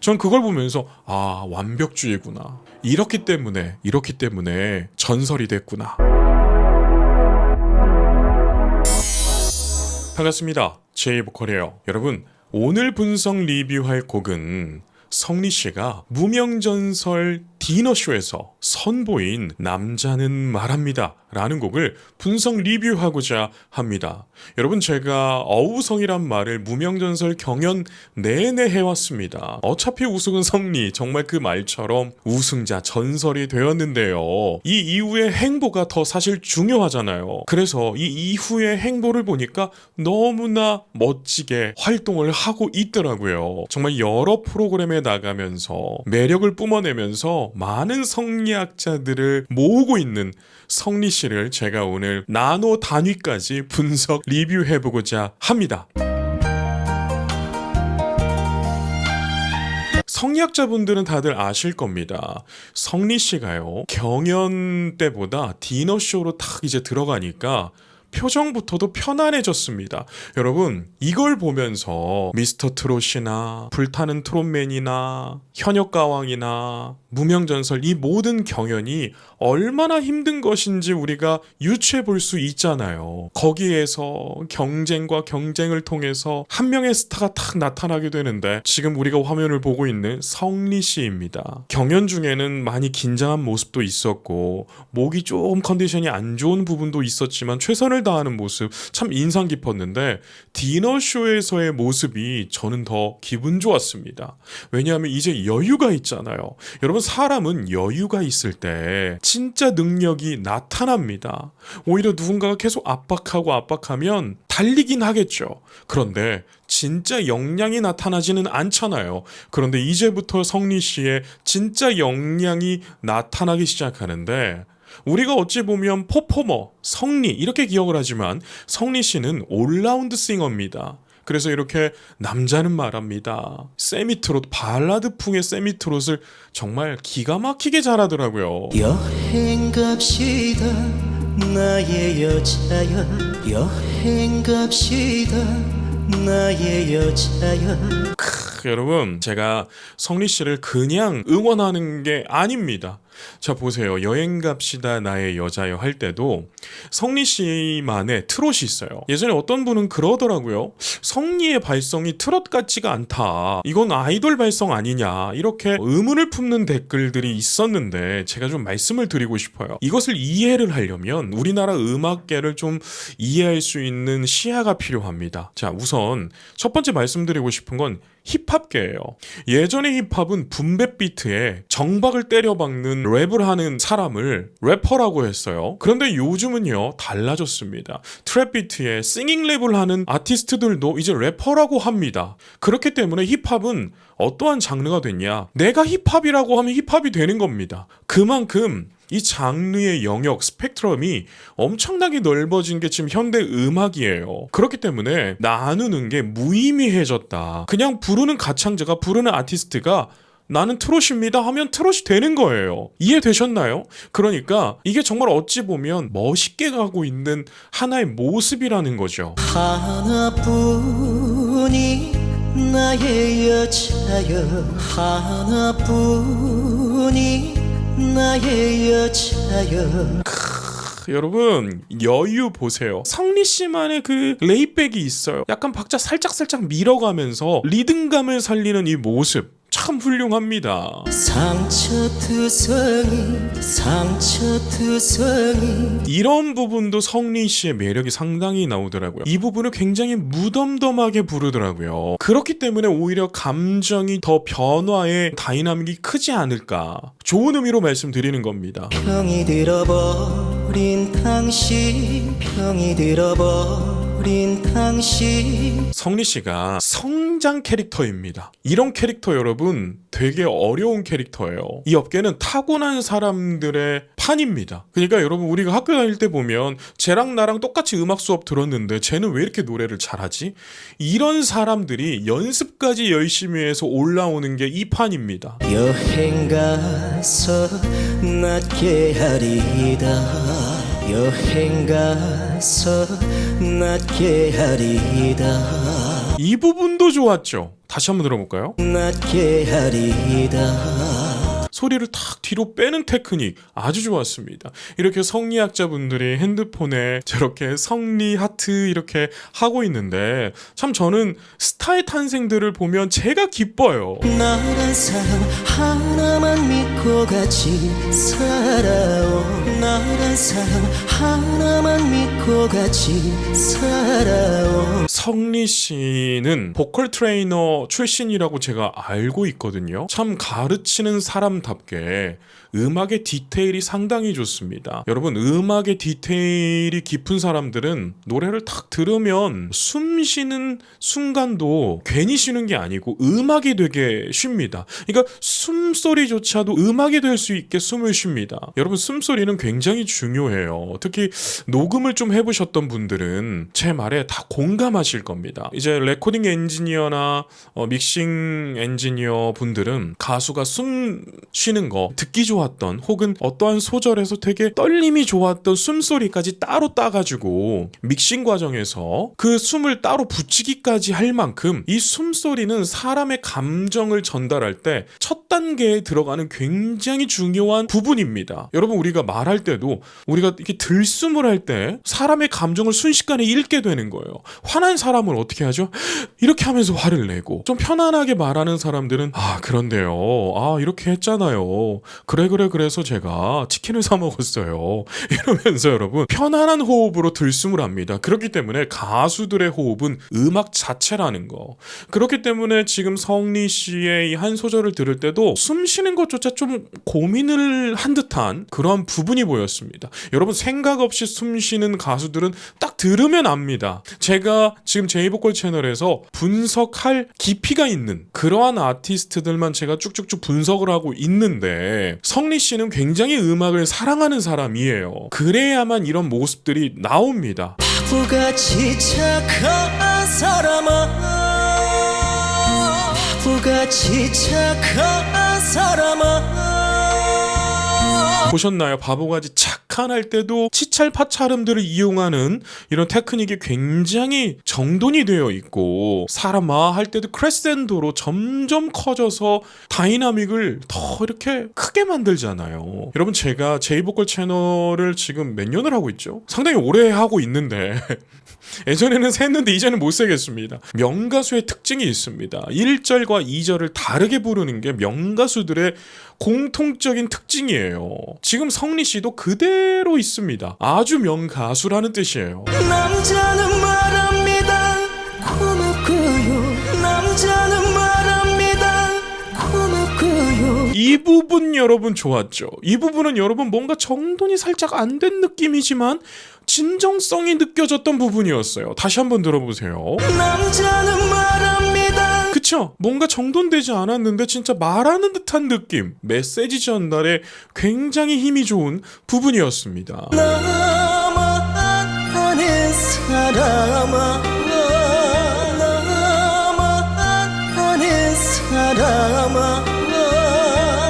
전 그걸 보면서 아, 완벽주의구나. 이렇기 때문에 전설이 됐구나. 반갑습니다. 제이보컬이에요. 여러분, 오늘 분석 리뷰할 곡은 성리씨가 무명전설 디너쇼에서 선보인 남자는 말합니다 라는 곡을 분석 리뷰하고자 합니다. 여러분, 제가 어우성이란 말을 무명전설 경연 내내 해왔습니다. 어차피 우승은 성리, 정말 그 말처럼 우승자 전설이 되었는데요. 이 이후의 행보가 더 사실 중요하잖아요. 그래서 이 이후의 행보를 보니까 너무나 멋지게 활동을 하고 있더라고요. 정말 여러 프로그램에 나가면서 매력을 뿜어내면서 많은 성리학자들을 모으고 있는 성리씨를 제가 오늘 나노 단위까지 분석 리뷰해보고자 합니다. 성리학자분들은 다들 아실 겁니다. 성리씨가요, 경연 때보다 디너쇼로 탁 이제 들어가니까 표정부터도 편안해졌습니다. 여러분, 이걸 보면서 미스터 트롯이나 불타는 트롯맨이나 현역가왕이나 무명전설, 이 모든 경연이 얼마나 힘든 것인지 우리가 유추해 볼 수 있잖아요. 거기에서 경쟁과 경쟁을 통해서 한 명의 스타가 탁 나타나게 되는데, 지금 우리가 화면을 보고 있는 성리씨입니다. 경연 중에는 많이 긴장한 모습도 있었고 목이 좀 컨디션이 안 좋은 부분도 있었지만 최선을 다하는 모습 참 인상 깊었는데, 디너쇼에서의 모습이 저는 더 기분 좋았습니다. 왜냐하면 이제 여유가 있잖아요. 여러분, 사람은 여유가 있을 때 진짜 능력이 나타납니다. 오히려 누군가가 계속 압박하면 달리긴 하겠죠. 그런데 진짜 역량이 나타나지는 않잖아요. 그런데 이제부터 성리씨의 진짜 역량이 나타나기 시작하는데, 우리가 어찌 보면 퍼포머, 성리 이렇게 기억을 하지만 성리씨는 올라운드 싱어입니다. 그래서 이렇게 남자는 말합니다, 세미트롯, 발라드풍의 세미트롯을 정말 기가 막히게 잘하더라고요. 여행 갑시다 나의 여자야, 여행 갑시다 나의 여자야. 여러분, 제가 성리씨를 그냥 응원하는 게 아닙니다. 자, 보세요. 여행 갑시다 나의 여자여 할 때도 성리씨만의 트롯이 있어요. 예전에 어떤 분은 그러더라고요. 성리의 발성이 트롯 같지가 않다, 이건 아이돌 발성 아니냐, 이렇게 의문을 품는 댓글들이 있었는데, 제가 좀 말씀을 드리고 싶어요. 이것을 이해를 하려면 우리나라 음악계를 좀 이해할 수 있는 시야가 필요합니다. 자, 우선 첫 번째 말씀드리고 싶은 건 힙합계예요. 예전에 힙합은 붐백 비트에 정박을 때려박는 랩을 하는 사람을 래퍼라고 했어요. 그런데 요즘은요, 달라졌습니다. 트랩 비트에 싱잉 랩을 하는 아티스트들도 이제 래퍼라고 합니다. 그렇기 때문에 힙합은 어떠한 장르가 됐냐, 내가 힙합이라고 하면 힙합이 되는 겁니다. 그만큼 이 장르의 영역, 스펙트럼이 엄청나게 넓어진 게 지금 현대 음악이에요. 그렇기 때문에 나누는 게 무의미해졌다. 그냥 부르는 가창자가, 부르는 아티스트가 나는 트롯입니다 하면 트롯이 되는 거예요. 이해되셨나요? 그러니까 이게 정말 어찌 보면 멋있게 가고 있는 하나의 모습이라는 거죠. 하나뿐이 나의 여자여, 하나뿐이 나의 여자여. 여러분, 여유 보세요. 성리씨만의 그 레이백이 있어요. 약간 박자 살짝 밀어가면서 리듬감을 살리는 이 모습 참 훌륭합니다. 상처투성이 이런 부분도 성리씨의 매력이 상당히 나오더라고요. 이 부분을 굉장히 무덤덤하게 부르더라고요. 그렇기 때문에 오히려 감정이 더 변화의 다이나믹이 크지 않을까, 좋은 의미로 말씀드리는 겁니다. 병이 들어버린 당신, 병이 들어버린 당신. 성리씨가 성장 캐릭터입니다. 이런 캐릭터 여러분 되게 어려운 캐릭터예요. 이 업계는 타고난 사람들의 판입니다. 그러니까 여러분, 우리가 학교 다닐 때 보면 쟤랑 나랑 똑같이 음악 수업 들었는데 쟤는 왜 이렇게 노래를 잘하지? 이런 사람들이 연습까지 열심히 해서 올라오는 게 이 판입니다. 여행 가서 낫게 하리다, 여행 가서 낫게 하리다. 이 부분도 좋았죠. 다시 한번 들어볼까요? 낫게 하리다. 소리를 탁 뒤로 빼는 테크닉 아주 좋았습니다. 이렇게 성리학자분들이 핸드폰에 저렇게 성리 하트 이렇게 하고 있는데 참 저는 스타의 탄생들을 보면 제가 기뻐요. 나란 사람 하나만 믿고 같이 살아오. 나란 사람 하나만 믿고 같이 살아오. 성리 씨는 보컬 트레이너 출신이라고 제가 알고 있거든요. 참 가르치는 사람답게 음악의 디테일이 상당히 좋습니다. 여러분, 음악의 디테일이 깊은 사람들은 노래를 탁 들으면 숨 쉬는 순간도 괜히 쉬는 게 아니고 음악이 되게 쉽니다. 그러니까 숨소리조차도 음악이 될 수 있게 숨을 쉽니다. 여러분, 숨소리는 굉장히 중요해요. 특히 녹음을 좀 해보셨던 분들은 제 말에 다 공감하실 겁니다. 이제 레코딩 엔지니어나 믹싱 엔지니어 분들은 가수가 숨 쉬는 거 듣기 좋았던 혹은 어떠한 소절에서 되게 떨림이 좋았던 숨소리까지 따로 따가지고 믹싱 과정에서 그 숨을 따로 붙이기까지 할 만큼 이 숨소리는 사람의 감정을 전달할 때 첫 단계에 들어가는 굉장히 중요한 부분입니다. 여러분, 우리가 말할 때도 우리가 이렇게 들숨을 할 때 사람의 감정을 순식간에 읽게 되는 거예요. 화난 사람은 어떻게 하죠? 이렇게 하면서 화를 내고, 좀 편안하게 말하는 사람들은 그런데요, 이렇게 했잖아요, 그래서 제가 치킨을 사 먹었어요, 이러면서 여러분 편안한 호흡으로 들숨을 합니다. 그렇기 때문에 가수들의 호흡은 음악 자체라는 거. 그렇기 때문에 지금 성리 씨의 이 한 소절을 들을 때도 숨 쉬는 것조차 좀 고민을 한 듯한 그런 부분이 보였습니다. 여러분, 생각 없이 숨 쉬는 가수들은 딱 들으면 압니다. 제가 지금 제이보컬 채널에서 분석할 깊이가 있는 그러한 아티스트들만 제가 쭉쭉쭉 분석을 하고 있는데, 성리 씨는 굉장히 음악을 사랑하는 사람이에요. 그래야만 이런 모습들이 나옵니다. 바보같이 착한 사람아, 바보같이 착한 사람아. 보셨나요? 바보같이 착한 할 때도 치찰파차름들을 이용하는 이런 테크닉이 굉장히 정돈이 되어 있고, 사람아 할 때도 크레센도로 점점 커져서 다이나믹을 더 이렇게 크게 만들잖아요. 여러분, 제가 제이보컬 채널을 지금 몇 년을 하고 있죠? 상당히 오래 하고 있는데 예전에는 셌는데 이제는 못 세겠습니다. 명가수의 특징이 있습니다. 1절과 2절을 다르게 부르는 게 명가수들의 공통적인 특징이에요. 지금 성리 씨도 그대로 있습니다. 아주 명가수라는 뜻이에요. 남자는 말합니다, 고맙고요. 남자는 말합니다, 고맙고요. 이 부분 여러분 좋았죠? 이 부분은 여러분 뭔가 정돈이 살짝 안 된 느낌이지만 진정성이 느껴졌던 부분이었어요. 다시 한번 들어보세요. 남자는 말합니다. 그쵸? 뭔가 정돈되지 않았는데 진짜 말하는 듯한 느낌, 메시지 전달에 굉장히 힘이 좋은 부분이었습니다. 나만 아는 사람아, 나만 아는 사람아.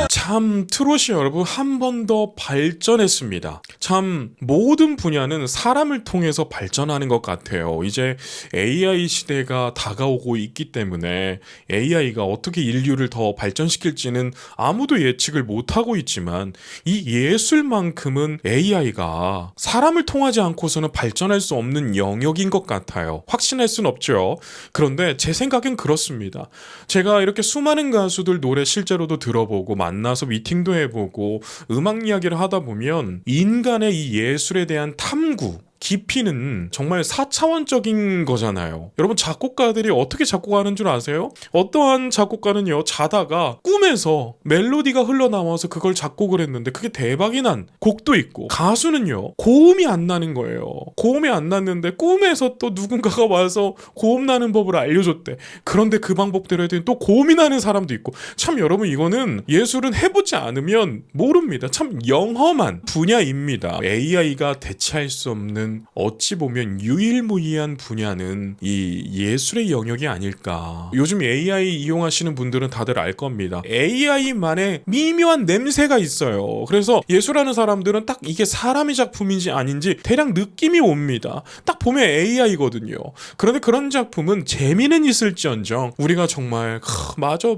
참 트롯이 여러분 한 번 더 발전했습니다. 참 모든 분야는 사람을 통해서 발전하는 것 같아요. 이제 AI 시대가 다가오고 있기 때문에 AI가 어떻게 인류를 더 발전시킬지는 아무도 예측을 못하고 있지만, 이 예술만큼은 AI가 사람을 통하지 않고서는 발전할 수 없는 영역인 것 같아요. 확신할 순 없죠. 그런데 제 생각엔 그렇습니다. 제가 이렇게 수많은 가수들 노래 실제로도 들어보고 만나서 미팅도 해보고 음악 이야기를 하다 보면 인간의 이 예술에 대한 탐구, 깊이는 정말 4차원적인 거잖아요. 여러분, 작곡가들이 어떻게 작곡하는 줄 아세요? 어떠한 작곡가는요, 자다가 꿈에서 멜로디가 흘러나와서 그걸 작곡을 했는데 그게 대박이 난 곡도 있고, 가수는요 고음이 안 나는 거예요. 고음이 안 났는데 꿈에서 또 누군가가 와서 고음 나는 법을 알려줬대. 그런데 그 방법대로 했더니 또 고음이 나는 사람도 있고, 참 여러분, 이거는 예술은 해보지 않으면 모릅니다. 참 영험한 분야입니다. AI가 대체할 수 없는 여러분 어찌 보면 유일무이한 분야는 이 예술의 영역이 아닐까. 요즘 AI 이용하시는 분들은 다들 알 겁니다. AI만의 미묘한 냄새가 있어요. 그래서 예술하는 사람들은 딱 이게 사람의 작품인지 아닌지 대략 느낌이 옵니다. 딱 보면 AI거든요. 그런데 그런 작품은 재미는 있을지언정 우리가 정말 맞아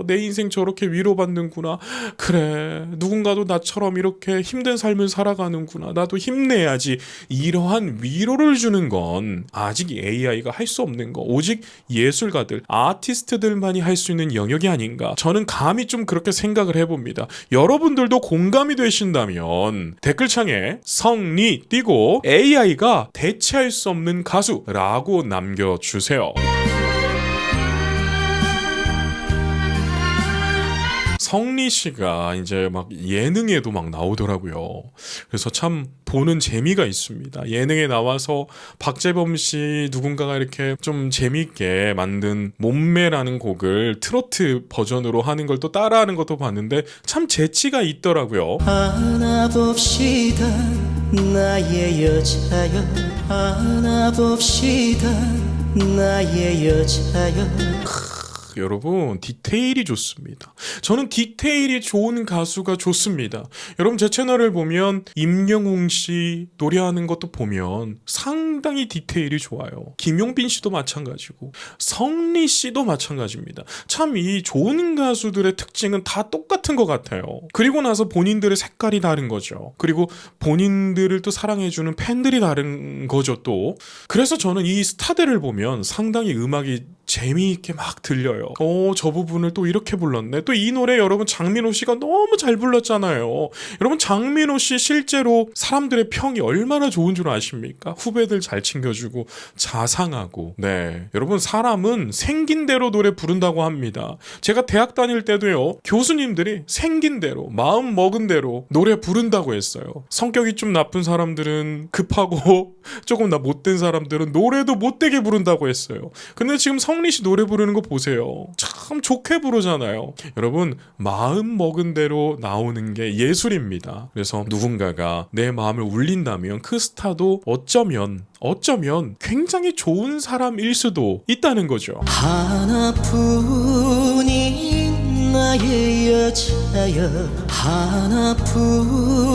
내 인생 저렇게 위로받는구나. 그래 누군가도 나처럼 이렇게 힘든 삶을 살아가는구나. 나도 힘내야지. 이러한 위로를 주는 건 아직 AI가 할 수 없는 거. 오직 예술가들, 아티스트들만이 할 수 있는 영역이 아닌가. 저는 감히 좀 그렇게 생각을 해봅니다. 여러분들도 공감이 되신다면 댓글창에 성리 띄고 AI가 대체할 수 없는 가수라고 남겨주세요. 성리 씨가 이제 막 예능에도 막 나오더라고요. 그래서 참 보는 재미가 있습니다. 예능에 나와서 박재범 씨 누군가가 이렇게 좀 재미있게 만든 몸매라는 곡을 트로트 버전으로 하는 걸 또 따라하는 것도 봤는데 참 재치가 있더라고요. 안아봅시다 나의 여자여 안아봅시다 나의 여자여. 여러분 디테일이 좋습니다. 저는 디테일이 좋은 가수가 좋습니다. 여러분 제 채널을 보면 임영웅 씨 노래하는 것도 보면 상당히 디테일이 좋아요. 김용빈 씨도 마찬가지고 성리 씨도 마찬가지입니다. 참 이 좋은 가수들의 특징은 다 똑같은 것 같아요. 그리고 나서 본인들의 색깔이 다른 거죠. 그리고 본인들을 또 사랑해주는 팬들이 다른 거죠 또. 그래서 저는 이 스타들을 보면 상당히 음악이 재미있게 막 들려요. 저 부분을 또 이렇게 불렀네. 또 이 노래 여러분 장민호 씨가 너무 잘 불렀잖아요. 여러분 장민호 씨 실제로 사람들의 평이 얼마나 좋은 줄 아십니까? 후배들 잘 챙겨주고 자상하고. 네, 여러분 사람은 생긴 대로 노래 부른다고 합니다. 제가 대학 다닐 때도요 교수님들이 생긴 대로 마음 먹은 대로 노래 부른다고 했어요. 성격이 좀 나쁜 사람들은 급하고 조금 못된 사람들은 노래도 못되게 부른다고 했어요. 근데 지금 성리 씨 노래 부르는 거 보세요. 참 좋게 부르잖아요. 여러분 마음 먹은 대로 나오는 게 예술입니다. 그래서 누군가가 내 마음을 울린다면 그 스타도 어쩌면 굉장히 좋은 사람일 수도 있다는 거죠. 하나뿐인 나의 여자여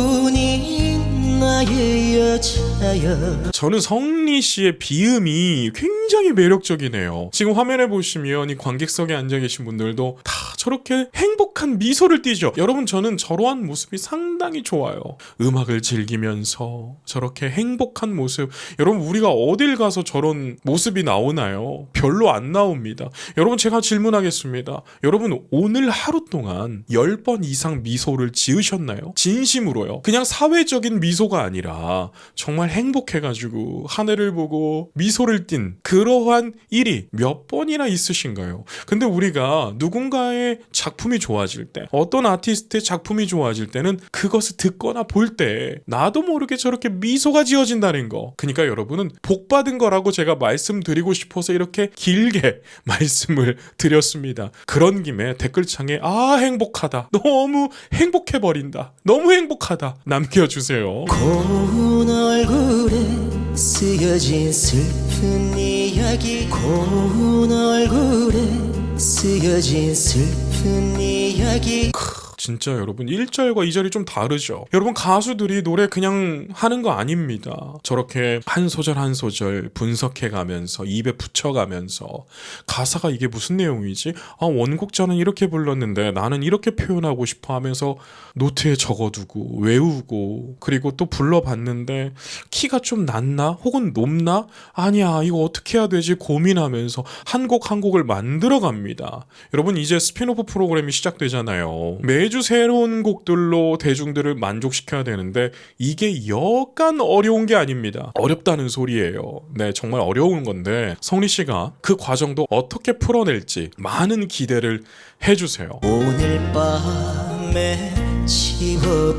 하나뿐인 나의 여자여. 저는 성리 씨의 비음이 굉장히 매력적이네요. 지금 화면에 보시면 이 관객석에 앉아 계신 분들도 다 저렇게 행복한 미소를 띠죠. 여러분 저는 저러한 모습이 상당히 좋아요. 음악을 즐기면서 저렇게 행복한 모습. 여러분 우리가 어딜 가서 저런 모습이 나오나요? 별로 안 나옵니다. 여러분 제가 질문하겠습니다. 여러분 오늘 하루 동안 10번 이상 미소를 지으셨나요? 진심으로요. 그냥 사회적인 미소가 아니라 정말 행복해가지고 하늘을 보고 미소를 띤 그러한 일이 몇 번이나 있으신가요? 근데 우리가 누군가의 작품이 좋아질 때, 어떤 아티스트의 작품이 좋아질 때는 그것을 듣거나 볼 때 나도 모르게 저렇게 미소가 지어진다는 거. 그러니까 여러분은 복 받은 거라고 제가 말씀드리고 싶어서 이렇게 길게 말씀을 드렸습니다. 그런 김에 댓글창에 행복하다, 너무 행복해버린다, 너무 행복하다 남겨주세요. 고운 얼굴에 쓰여진 슬픈 이야기 고운 얼굴에 쓰여진 슬픈 이야기. 진짜 여러분 1절과 2절이 좀 다르죠. 여러분 가수들이 노래 그냥 하는 거 아닙니다. 저렇게 한 소절 한 소절 분석해가면서 입에 붙여가면서 가사가 이게 무슨 내용이지? 원곡자는 이렇게 불렀는데 나는 이렇게 표현하고 싶어 하면서 노트에 적어두고 외우고 그리고 또 불러봤는데 키가 좀 낮나? 혹은 높나? 아니야 이거 어떻게 해야 되지? 고민하면서 한 곡 한 곡을 만들어갑니다. 여러분 이제 스피노프 프로그램이 시작되잖아요. 매주 새로운 곡들로 대중들을 만족시켜야 되는데 이게 여간 어려운 게 아닙니다. 어렵다는 소리예요. 네, 정말 어려운 건데 성리 씨가 그 과정도 어떻게 풀어낼지 많은 기대를 해주세요. 오늘 밤에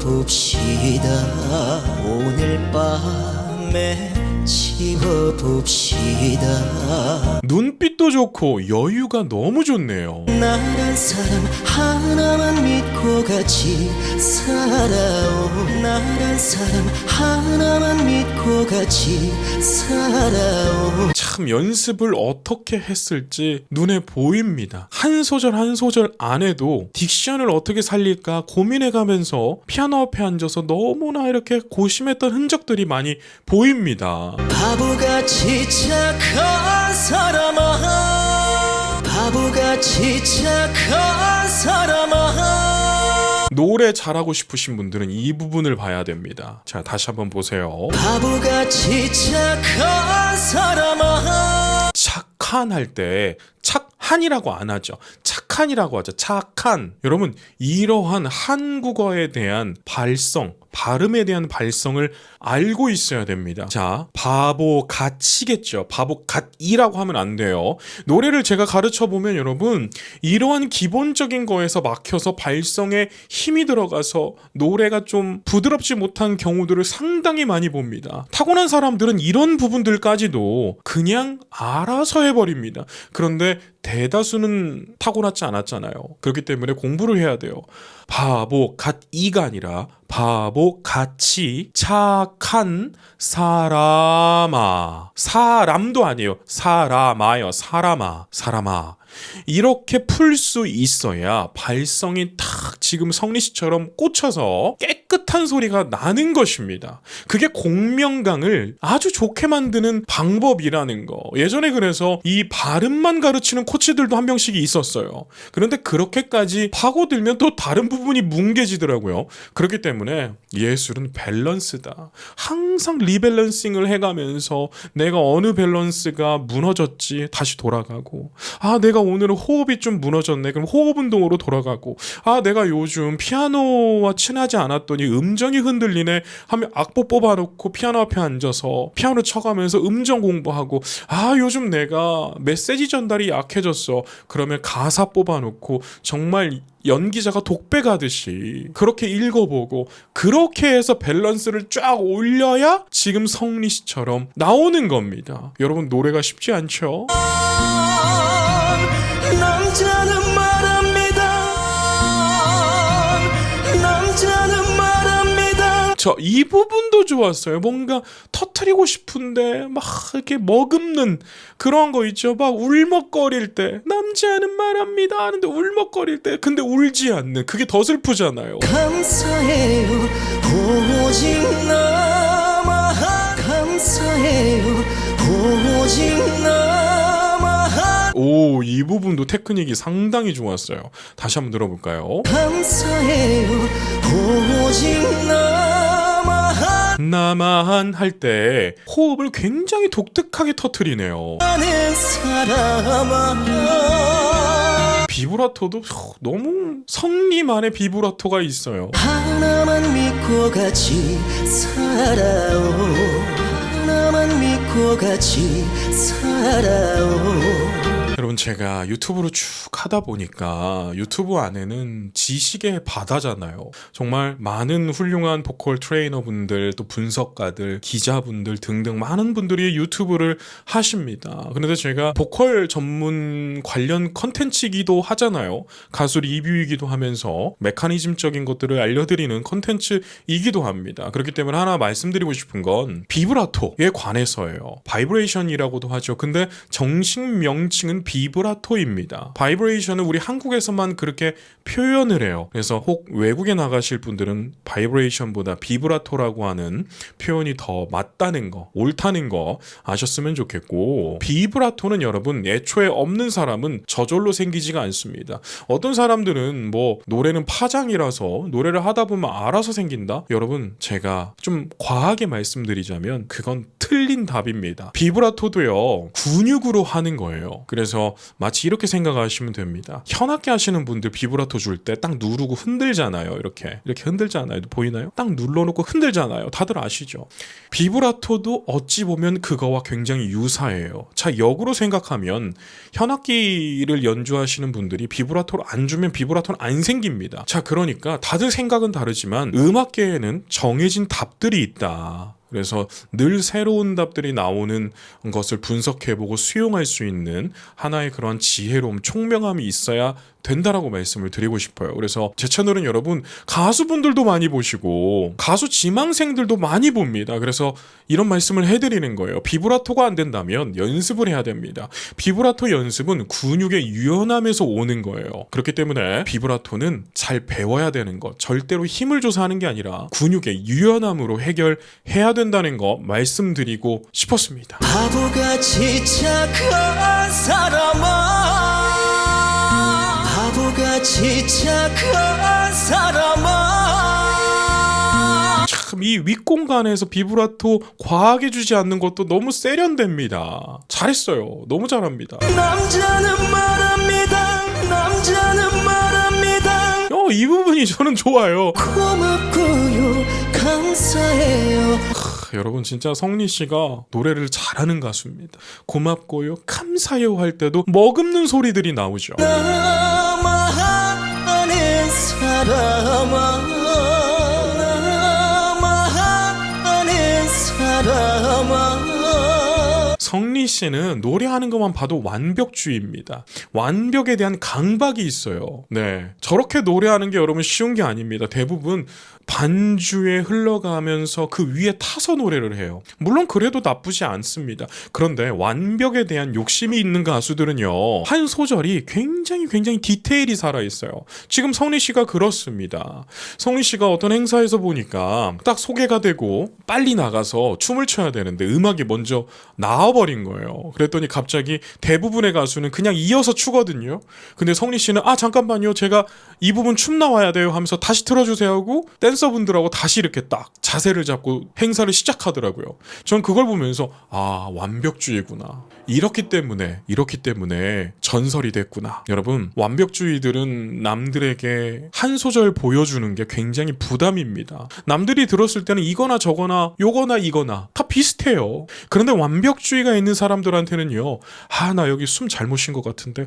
지워봅시다 오늘 밤에 지워봅시다. 눈빛도 좋고 여유가 너무 좋네요. 나란 사람 하나만 믿고 믿고 같이 살아오 나란 사람 하나만 믿고 같이 살아오 참 연습을 어떻게 했을지 눈에 보입니다. 한 소절 한 소절 안에도 딕션을 어떻게 살릴까 고민해가면서 피아노 앞에 앉아서 너무나 이렇게 고심했던 흔적들이 많이 보입니다. 바보같이 착한 사람아 바보같이 착한 사람아 노래 잘하고 싶으신 분들은 이 부분을 봐야 됩니다. 자, 다시 한번 보세요. 바보같이 착한 사람아 착한 할 때 착한이라고 안 하죠. 착한이라고 하죠. 착한. 여러분, 이러한 한국어에 대한 발음에 대한 발성을 알고 있어야 됩니다. 자, 바보같이겠죠. 바보같이라고 하면 안 돼요. 노래를 제가 가르쳐 보면 여러분, 이러한 기본적인 거에서 막혀서 발성에 힘이 들어가서 노래가 좀 부드럽지 못한 경우들을 상당히 많이 봅니다. 타고난 사람들은 이런 부분들까지도 그냥 알아서 해버립니다. 그런데 대다수는 타고났지 않았잖아요. 그렇기 때문에 공부를 해야 돼요. 바보같이가 아니라 바보같이 착한 사람아. 사람도 아니에요. 사람아요. 사람아. 이렇게 풀 수 있어야 발성이 탁 지금 성리 씨처럼 꽂혀서 깨끗한 소리가 나는 것입니다. 그게 공명강을 아주 좋게 만드는 방법이라는 거. 예전에 그래서 이 발음만 가르치는 코치들도 한 명씩 있었어요. 그런데 그렇게까지 파고들면 또 다른 부분이 뭉개지더라고요. 그렇기 때문에 예술은 밸런스다. 항상 리밸런싱을 해가면서 내가 어느 밸런스가 무너졌지 다시 돌아가고, 아 내가 오늘은 호흡이 좀 무너졌네 그럼 호흡 운동으로 돌아가고, 아 내가 요즘 피아노와 친하지 않았더니 음정이 흔들리네 하면 악보 뽑아놓고 피아노 앞에 앉아서 피아노 쳐가면서 음정 공부하고, 아 요즘 내가 메시지 전달이 약해졌어 그러면 가사 뽑아놓고 정말 연기자가 독배 가듯이 그렇게 읽어보고, 그렇게 해서 밸런스를 쫙 올려야 지금 성리 씨처럼 나오는 겁니다. 여러분, 노래가 쉽지 않죠? 남자는 말합니다 남자는 말합니다 이 부분도 좋았어요. 뭔가 터트리고 싶은데 막 이렇게 머금는 그런 거 있죠. 막 울먹거릴 때 남자는 말합니다 하는데 울먹거릴 때 근데 울지 않는, 그게 더 슬프잖아요. 감사해요 오직 나만 감사해요 오직 나만 오, 이 부분도 테크닉이 상당히 좋았어요. 다시 한번 들어볼까요? 감사해요 오직 나만 할 때 호흡을 굉장히 독특하게 터트리네요. 나는 사람아 비브라토도 너무 성리만의 비브라토가 있어요. 하나만 믿고 같이 살아오 하나만 믿고 같이 살아오 여러분, 제가 유튜브를 쭉 하다 보니까 유튜브 안에는 지식의 바다잖아요. 정말 많은 훌륭한 보컬 트레이너분들, 또 분석가들, 기자분들 등등 많은 분들이 유튜브를 하십니다. 그런데 제가 보컬 전문 관련 컨텐츠이기도 하잖아요. 가수 리뷰이기도 하면서 메커니즘적인 것들을 알려드리는 컨텐츠이기도 합니다. 그렇기 때문에 하나 말씀드리고 싶은 건 비브라토에 관해서예요. 바이브레이션이라고도 하죠. 근데 정식 명칭은 비브라토입니다. 바이브레이션은 우리 한국에서만 그렇게 표현을 해요. 그래서 혹 외국에 나가실 분들은 바이브레이션보다 비브라토라고 하는 표현이 더 맞다는 거, 옳다는 거 아셨으면 좋겠고, 비브라토는 여러분 애초에 없는 사람은 저절로 생기지가 않습니다. 어떤 사람들은 뭐 노래는 파장이라서 노래를 하다 보면 알아서 생긴다? 여러분, 제가 좀 과하게 말씀드리자면 그건 틀린 답입니다. 비브라토도요 근육으로 하는 거예요. 그래서 마치 이렇게 생각하시면 됩니다. 현악기 하시는 분들 비브라토 줄 때 딱 누르고 흔들잖아요. 이렇게 흔들잖아요. 보이나요? 딱 눌러놓고 흔들잖아요. 다들 아시죠? 비브라토도 어찌 보면 그거와 굉장히 유사해요. 자, 역으로 생각하면 현악기를 연주하시는 분들이 비브라토를 안 주면 비브라토는 안 생깁니다. 자, 그러니까 다들 생각은 다르지만 음악계에는 정해진 답들이 있다. 그래서 늘 새로운 답들이 나오는 것을 분석해보고 수용할 수 있는 하나의 그런 지혜로움, 총명함이 있어야 된다라고 말씀을 드리고 싶어요. 그래서 제 채널은 여러분 가수분들도 많이 보시고 가수 지망생들도 많이 봅니다. 그래서 이런 말씀을 해드리는 거예요. 비브라토가 안 된다면 연습을 해야 됩니다. 비브라토 연습은 근육의 유연함에서 오는 거예요. 그렇기 때문에 비브라토는 잘 배워야 되는 것, 절대로 힘을 줘서 하는 게 아니라 근육의 유연함으로 해결해야 된다는 거 말씀드리고 싶었습니다. 바보같이 착한 사람아, 바보같이 착한 사람아. 참 이 윗공간에서 비브라토 과하게 주지 않는 것도 너무 세련됩니다. 잘했어요. 너무 잘합니다. 남자는 말합니다, 남자는 말합니다. 이 부분이 저는 좋아요. 고맙고요, 감사해요. 여러분 진짜 성리 씨가 노래를 잘하는 가수입니다. 고맙고요, 감사해요 할 때도 머금는 소리들이 나오죠. 나만의 사람아, 나만의 사람아. 성리 씨는 노래하는 것만 봐도 완벽주의입니다. 완벽에 대한 강박이 있어요. 네, 저렇게 노래하는 게 여러분 쉬운 게 아닙니다. 대부분 반주에 흘러가면서 그 위에 타서 노래를 해요. 물론 그래도 나쁘지 않습니다. 그런데 완벽에 대한 욕심이 있는 가수들은요, 한 소절이 굉장히 디테일이 살아있어요. 지금 성리 씨가 그렇습니다. 성리 씨가 어떤 행사에서 보니까 딱 소개가 되고 빨리 나가서 춤을 춰야 되는데 음악이 먼저 나와버린 거예요. 그랬더니 갑자기 대부분의 가수는 그냥 이어서 추거든요. 근데 성리 씨는 잠깐만요, 제가 이 부분 춤 나와야 돼요 하면서 다시 틀어주세요 하고 댄서분들하고 다시 이렇게 딱 자세를 잡고 행사를 시작하더라고요. 전 그걸 보면서 완벽주의구나. 이렇기 때문에 전설이 됐구나. 여러분, 완벽주의들은 남들에게 한 소절 보여주는 게 굉장히 부담입니다. 남들이 들었을 때는 이거나 저거나 요거나 이거나 다 비슷해요. 그런데 완벽주의가 있는 사람들한테는요, 나 여기 숨 잘못 쉰 것 같은데,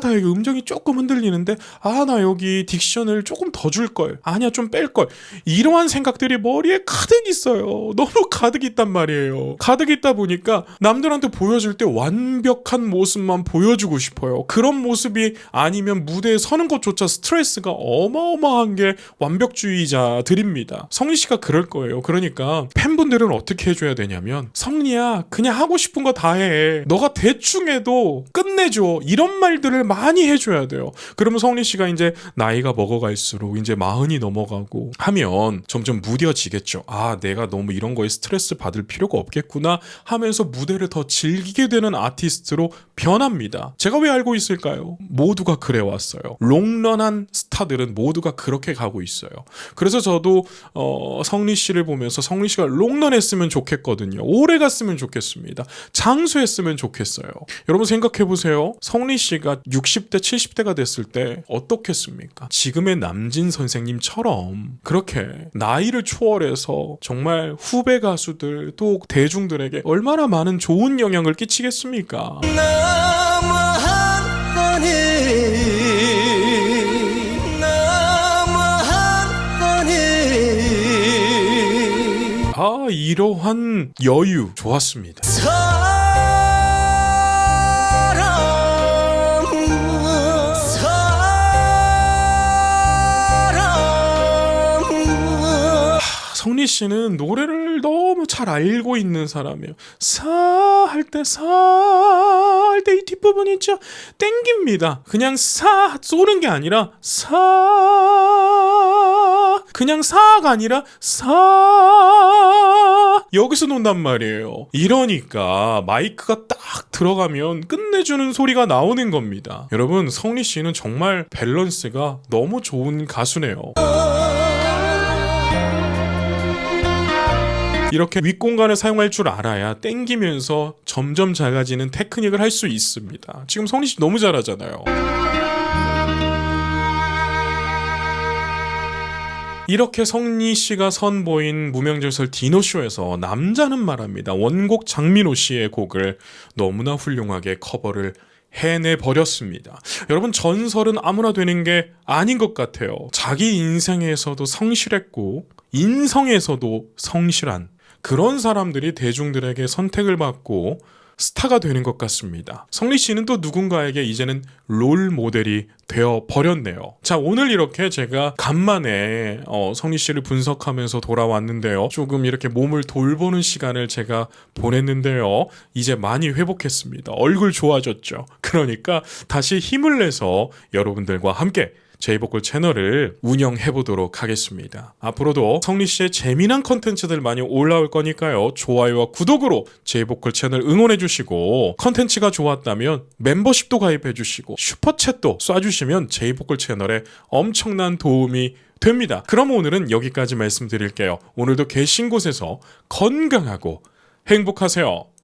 나 여기 음정이 조금 흔들리는데, 나 여기 딕션을 조금 더 줄걸, 아니야 좀 뺄걸, 이러한 생각들이 머리에 가득 있어요. 너무 가득 있단 말이에요. 가득 있다 보니까 남들한테 보여줄 때 완벽한 모습만 보여주고 싶어요. 그런 모습이 아니면 무대에 서는 것조차 스트레스가 어마어마한 게 완벽주의자들입니다. 성리 씨가 그럴 거예요. 그러니까 팬분들은 어떻게 해줘야 되냐면, 성리야 그냥 하고 싶은 거 다 해, 너가 대충 해도 끝내줘, 이런 말들을 많이 해줘야 돼요. 그러면 성리 씨가 이제 나이가 먹어갈수록 이제 40이 넘어가고 하면 점점 무뎌지겠죠. 내가 너무 이런 거에 스트레스 받을 필요가 없겠구나 하면서 무대를 더 즐기게 되는 아티스트로 변합니다. 제가 왜 알고 있을까요? 모두가 그래왔어요. 롱런한 스타들은 모두가 그렇게 가고 있어요. 그래서 저도 성리 씨를 보면서 성리 씨가 롱런했으면 좋겠거든요. 오래 갔으면 좋겠습니다. 장수했으면 좋겠어요. 여러분 생각해보세요. 성리 씨가 60대 70대가 됐을 때 어떻겠습니까? 지금의 남진 선생님처럼 그렇게 나이를 초월해서 정말 후배 가수들 또 대중들에게 얼마나 많은 좋은 영향을 끼치겠습니까? 이러한 여유 좋았습니다. 성리 씨는 노래를 너무 잘 알고 있는 사람이에요. 할 때 이 뒷부분 있죠? 땡깁니다. 그냥 쏘는 게 아니라 그냥 사가 아니라 여기서 논단 말이에요. 이러니까 마이크가 딱 들어가면 끝내주는 소리가 나오는 겁니다. 여러분, 성리 씨는 정말 밸런스가 너무 좋은 가수네요. 이렇게 윗공간을 사용할 줄 알아야 땡기면서 점점 작아지는 테크닉을 할 수 있습니다. 지금 성리 씨 너무 잘하잖아요. 이렇게 성리 씨가 선보인 무명절설 디노쇼에서 남자는 말합니다. 원곡 장민호 씨의 곡을 너무나 훌륭하게 커버를 해내버렸습니다. 여러분, 전설은 아무나 되는 게 아닌 것 같아요. 자기 인생에서도 성실했고 인성에서도 성실한 그런 사람들이 대중들에게 선택을 받고 스타가 되는 것 같습니다. 성리 씨는 또 누군가에게 이제는 롤 모델이 되어 버렸네요. 자, 오늘 이렇게 제가 간만에 성리 씨를 분석하면서 돌아왔는데요. 조금 이렇게 몸을 돌보는 시간을 제가 보냈는데요. 이제 많이 회복했습니다. 얼굴 좋아졌죠. 그러니까 다시 힘을 내서 여러분들과 함께 제이보컬 채널을 운영해 보도록 하겠습니다. 앞으로도 성리 씨의 재미난 컨텐츠들 많이 올라올 거니까요. 좋아요와 구독으로 제이보컬 채널 응원해 주시고, 컨텐츠가 좋았다면 멤버십도 가입해 주시고 슈퍼챗도 쏴주시면 제이보컬 채널에 엄청난 도움이 됩니다. 그럼 오늘은 여기까지 말씀드릴게요. 오늘도 계신 곳에서 건강하고 행복하세요.